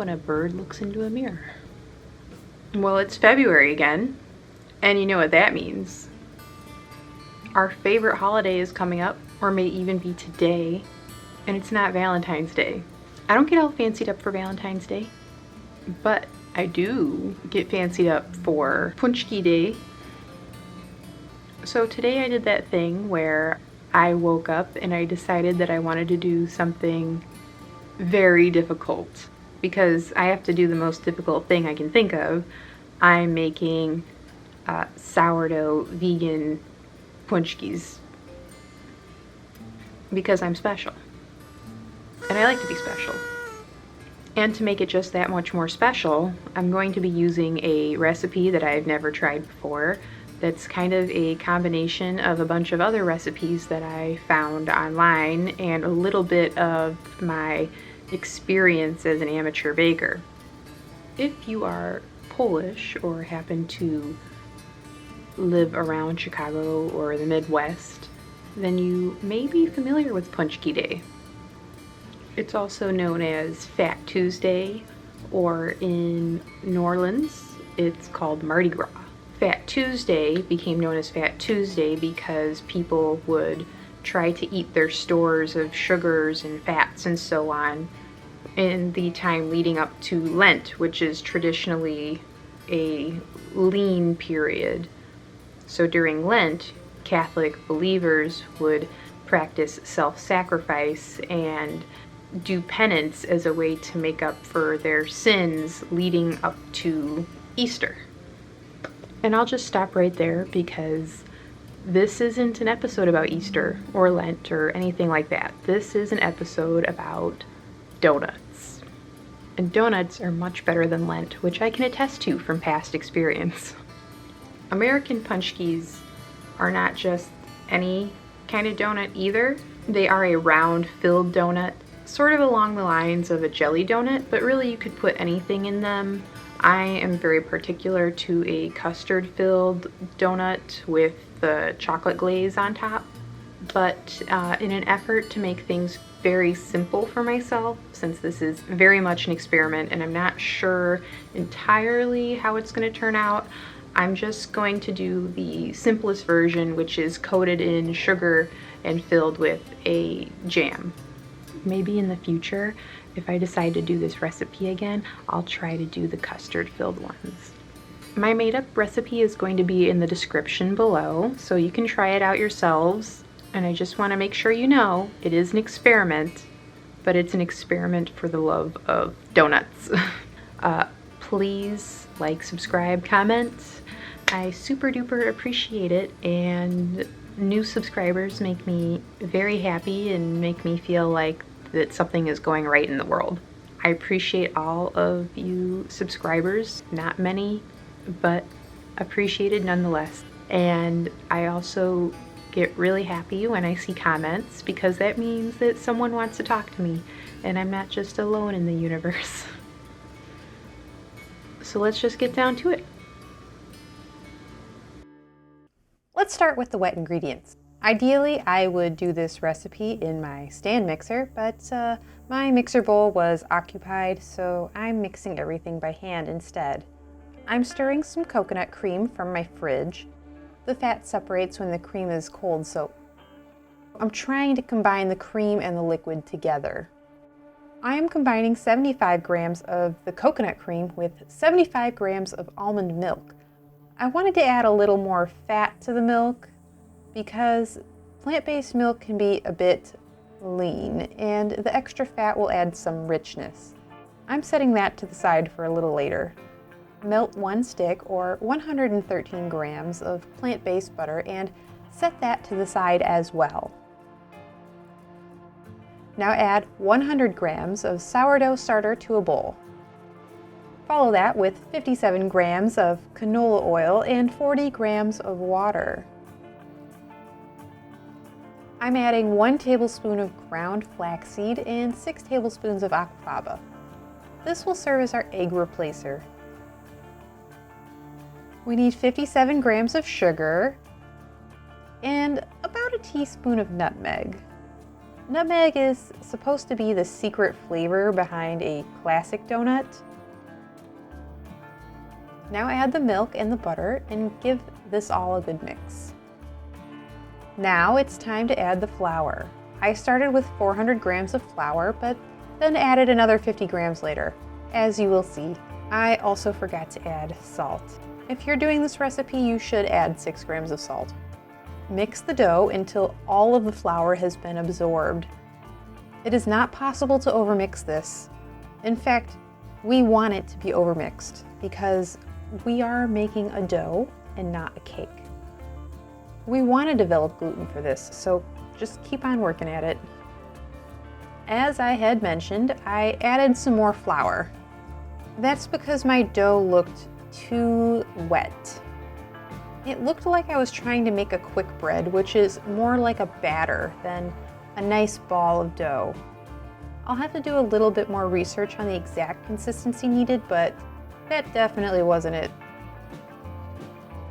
when a bird looks into a mirror. Well, it's February again, and you know what that means. Our favorite holiday is coming up, or may even be today, and it's not Valentine's Day. I don't get all fancied up for Valentine's Day, but I do get fancied up for Pączki Day. So today I did that thing where I woke up and I decided that I wanted to do something very difficult because I have to do the most difficult thing I can think of. I'm making sourdough vegan Pączkis because I'm special and I like to be special. And to make it just that much more special, I'm going to be using a recipe that I've never tried before. That's kind of a combination of a bunch of other recipes that I found online and a little bit of my experience as an amateur baker. If you are Polish or happen to live around Chicago or the Midwest, then you may be familiar with Pączki Day. It's also known as Fat Tuesday, or in New Orleans, it's called Mardi Gras. Fat Tuesday became known as Fat Tuesday because people would try to eat their stores of sugars and fats and so on in the time leading up to Lent, which is traditionally a lean period. So during Lent, Catholic believers would practice self-sacrifice and do penance as a way to make up for their sins leading up to Easter. And I'll just stop right there because this isn't an episode about Easter or Lent or anything like that. This is an episode about donuts. And donuts are much better than Lent, which I can attest to from past experience. American Pączkis are not just any kind of donut either. They are a round filled donut, sort of along the lines of a jelly donut, but really you could put anything in them. I am very particular to a custard filled donut with the chocolate glaze on top, but in an effort to make things very simple for myself, since this is very much an experiment and I'm not sure entirely how it's going to turn out, I'm just going to do the simplest version, which is coated in sugar and filled with a jam. Maybe in the future, if I decide to do this recipe again, I'll try to do the custard filled ones. My made up recipe is going to be in the description below, so you can try it out yourselves. And I just want to make sure you know it is an experiment, but it's an experiment for the love of donuts. Please like, subscribe, comment. I super duper appreciate it, and new subscribers make me very happy and make me feel like that something is going right in the world. I appreciate all of you subscribers, not many, but appreciated nonetheless. And I also get really happy when I see comments because that means that someone wants to talk to me and I'm not just alone in the universe. So let's just get down to it. Let's start with the wet ingredients. Ideally, I would do this recipe in my stand mixer, but my mixer bowl was occupied, so I'm mixing everything by hand instead. I'm stirring some coconut cream from my fridge. The fat separates when the cream is cold, so I'm trying to combine the cream and the liquid together. I am combining 75 grams of the coconut cream with 75 grams of almond milk. I wanted to add a little more fat to the milk because plant-based milk can be a bit lean and the extra fat will add some richness. I'm setting that to the side for a little later. Melt 1 stick or 113 grams of plant-based butter and set that to the side as well. Now add 100 grams of sourdough starter to a bowl. Follow that with 57 grams of canola oil and 40 grams of water. I'm adding 1 tablespoon of ground flaxseed and 6 tablespoons of aquafaba. This will serve as our egg replacer. We need 57 grams of sugar and about a teaspoon of nutmeg. Nutmeg is supposed to be the secret flavor behind a classic donut. Now add the milk and the butter and give this all a good mix. Now it's time to add the flour. I started with 400 grams of flour, but then added another 50 grams later, as you will see. I also forgot to add salt. If you're doing this recipe, you should add 6 grams of salt. Mix the dough until all of the flour has been absorbed. It is not possible to overmix this. In fact, we want it to be overmixed because we are making a dough and not a cake. We want to develop gluten for this, so just keep on working at it. As I had mentioned, I added some more flour. That's because my dough looked too wet. It looked like I was trying to make a quick bread, which is more like a batter than a nice ball of dough. I'll have to do a little bit more research on the exact consistency needed, but that definitely wasn't it.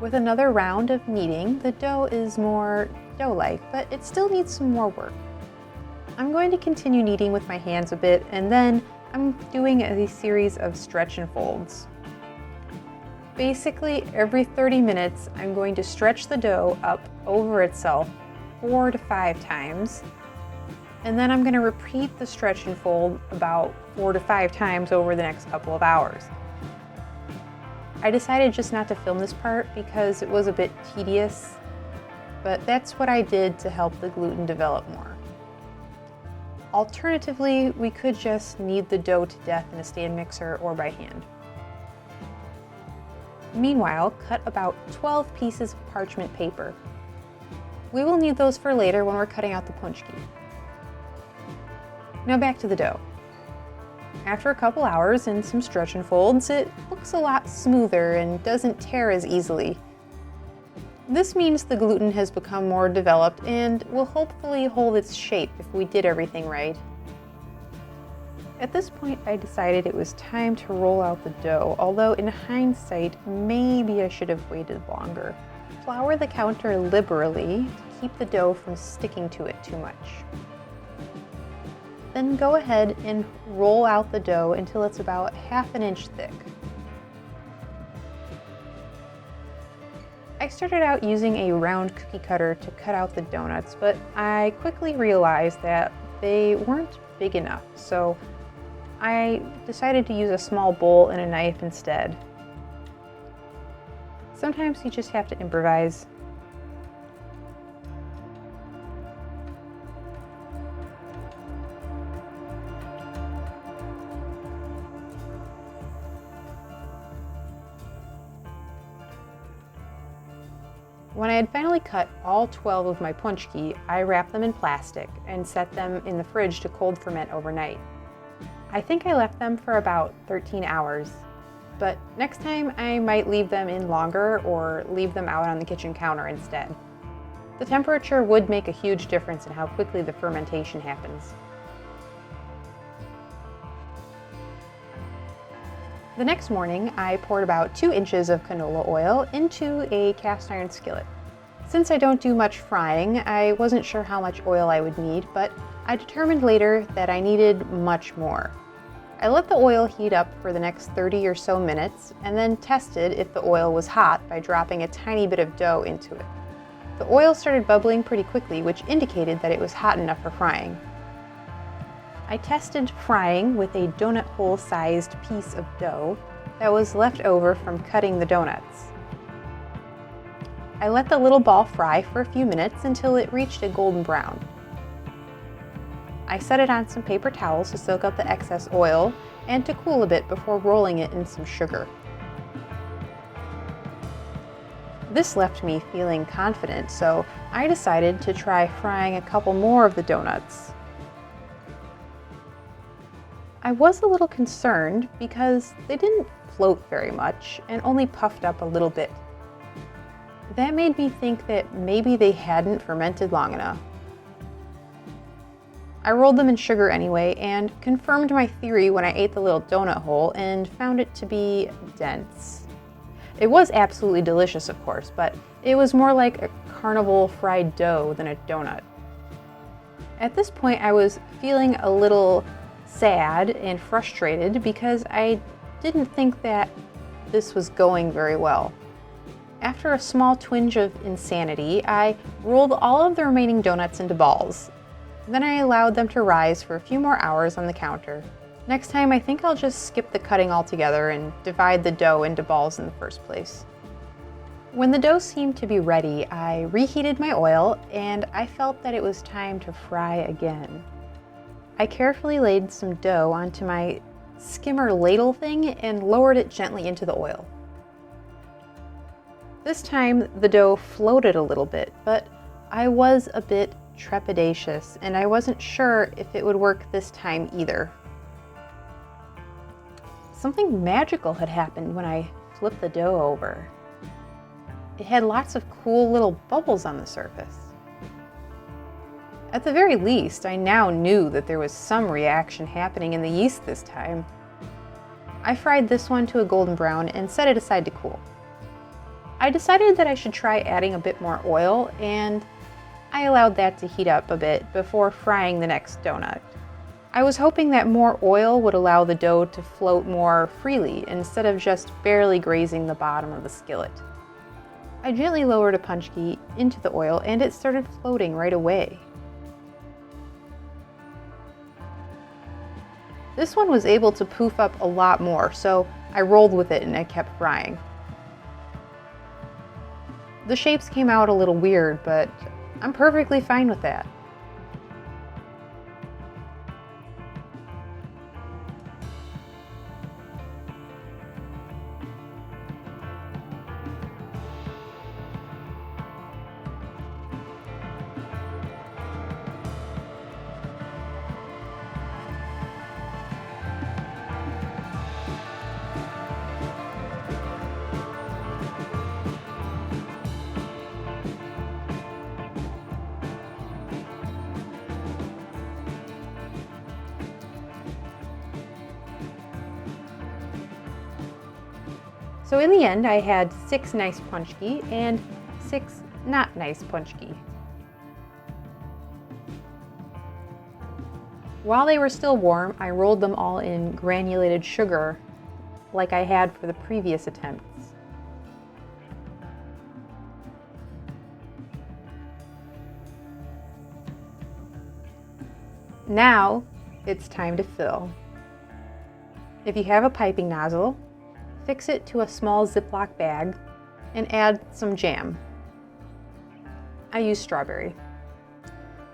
With another round of kneading, the dough is more dough-like, but it still needs some more work. I'm going to continue kneading with my hands a bit, and then I'm doing a series of stretch and folds. Basically, every 30 minutes, I'm going to stretch the dough up over itself 4 to 5 times, and then I'm going to repeat the stretch and fold about 4 to 5 times over the next couple of hours. I decided just not to film this part because it was a bit tedious, but that's what I did to help the gluten develop more. Alternatively, we could just knead the dough to death in a stand mixer or by hand. Meanwhile, cut about 12 pieces of parchment paper. We will need those for later when we're cutting out the pączki. Now back to the dough. After a couple hours and some stretch and folds, it looks a lot smoother and doesn't tear as easily. This means the gluten has become more developed and will hopefully hold its shape if we did everything right. At this point, I decided it was time to roll out the dough, although in hindsight, maybe I should have waited longer. Flour the counter liberally to keep the dough from sticking to it too much. Then go ahead and roll out the dough until it's about ½ inch thick. I started out using a round cookie cutter to cut out the donuts, but I quickly realized that they weren't big enough, so I decided to use a small bowl and a knife instead. Sometimes you just have to improvise. When I had finally cut all 12 of my pączki, I wrapped them in plastic and set them in the fridge to cold ferment overnight. I think I left them for about 13 hours, but next time I might leave them in longer or leave them out on the kitchen counter instead. The temperature would make a huge difference in how quickly the fermentation happens. The next morning, I poured about 2 inches of canola oil into a cast iron skillet. Since I don't do much frying, I wasn't sure how much oil I would need, but I determined later that I needed much more. I let the oil heat up for the next 30 or so minutes and then tested if the oil was hot by dropping a tiny bit of dough into it. The oil started bubbling pretty quickly, which indicated that it was hot enough for frying. I tested frying with a donut hole-sized piece of dough that was left over from cutting the donuts. I let the little ball fry for a few minutes until it reached a golden brown. I set it on some paper towels to soak up the excess oil and to cool a bit before rolling it in some sugar. This left me feeling confident, so I decided to try frying a couple more of the donuts. I was a little concerned because they didn't float very much and only puffed up a little bit. That made me think that maybe they hadn't fermented long enough. I rolled them in sugar anyway and confirmed my theory when I ate the little donut hole and found it to be dense. It was absolutely delicious, of course, but it was more like a carnival fried dough than a donut. At this point, I was feeling a little sad and frustrated because I didn't think that this was going very well. After a small twinge of insanity, I rolled all of the remaining donuts into balls. Then I allowed them to rise for a few more hours on the counter. Next time, I think I'll just skip the cutting altogether and divide the dough into balls in the first place. When the dough seemed to be ready, I reheated my oil and I felt that it was time to fry again. I carefully laid some dough onto my skimmer ladle thing and lowered it gently into the oil. This time the dough floated a little bit, but I was a bit trepidatious and I wasn't sure if it would work this time either. Something magical had happened when I flipped the dough over. It had lots of cool little bubbles on the surface. At the very least, I now knew that there was some reaction happening in the yeast this time. I fried this one to a golden brown and set it aside to cool. I decided that I should try adding a bit more oil, and I allowed that to heat up a bit before frying the next donut. I was hoping that more oil would allow the dough to float more freely instead of just barely grazing the bottom of the skillet. I gently lowered a Pączki into the oil and it started floating right away. This one was able to poof up a lot more, so I rolled with it and I kept frying. The shapes came out a little weird, but I'm perfectly fine with that. So in the end, I had 6 nice Pączki and 6 not nice Pączki. While they were still warm, I rolled them all in granulated sugar like I had for the previous attempts. Now it's time to fill. If you have a piping nozzle, fix it to a small Ziploc bag and add some jam. I use strawberry.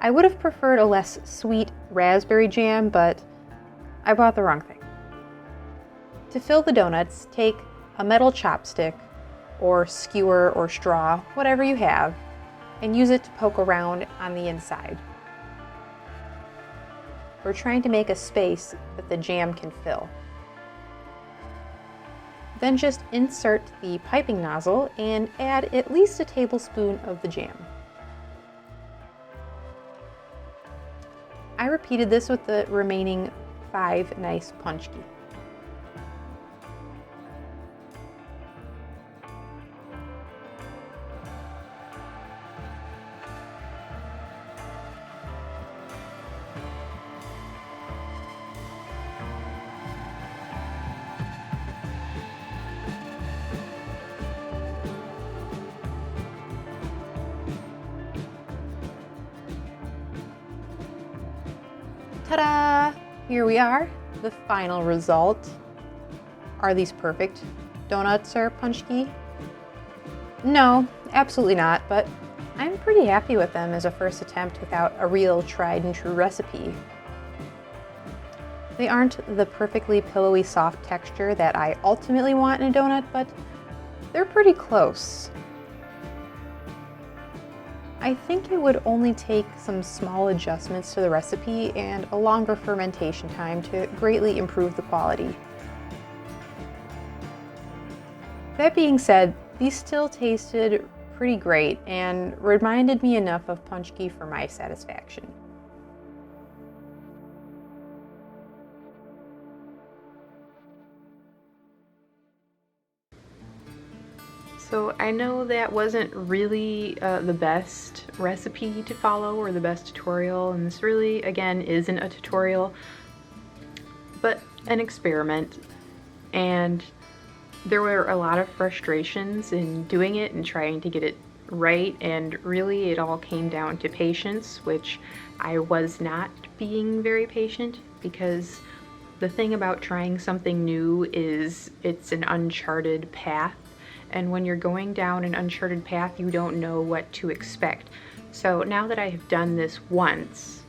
I would have preferred a less sweet raspberry jam, but I bought the wrong thing. To fill the donuts, take a metal chopstick or skewer or straw, whatever you have, and use it to poke around on the inside. We're trying to make a space that the jam can fill. Then just insert the piping nozzle and add at least a tablespoon of the jam. I repeated this with the remaining 5 nice Pączki. Ta-da! Here we are, the final result. Are these perfect donuts or Pączki? No, absolutely not, but I'm pretty happy with them as a first attempt without a real tried and true recipe. They aren't the perfectly pillowy soft texture that I ultimately want in a donut, but they're pretty close. I think it would only take some small adjustments to the recipe and a longer fermentation time to greatly improve the quality. That being said, these still tasted pretty great and reminded me enough of Pączki for my satisfaction. So I know that wasn't really the best recipe to follow or the best tutorial, and this really, again, isn't a tutorial, but an experiment. And there were a lot of frustrations in doing it and trying to get it right, and really it all came down to patience, which I was not being very patient, because the thing about trying something new is it's an uncharted path, and when you're going down an uncharted path, you don't know what to expect. So now that I have done this once,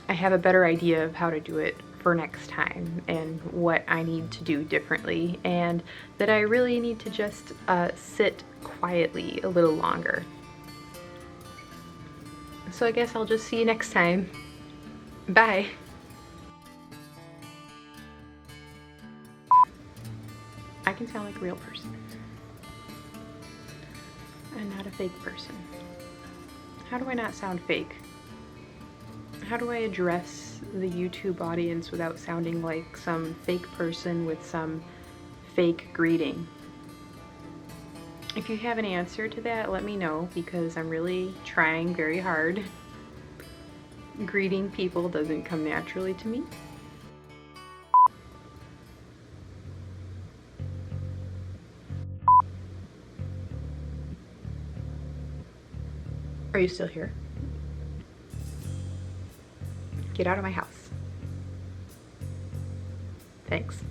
I have a better idea of how to do it for next time and what I need to do differently, and that I really need to just sit quietly a little longer. So I guess I'll just see you next time. Bye. I can sound like a real person and not a fake person. How do I not sound fake? How do I address the YouTube audience without sounding like some fake person with some fake greeting? If you have an answer to that, let me know, because I'm really trying very hard. Greeting people doesn't come naturally to me. Are you still here? Get out of my house. Thanks.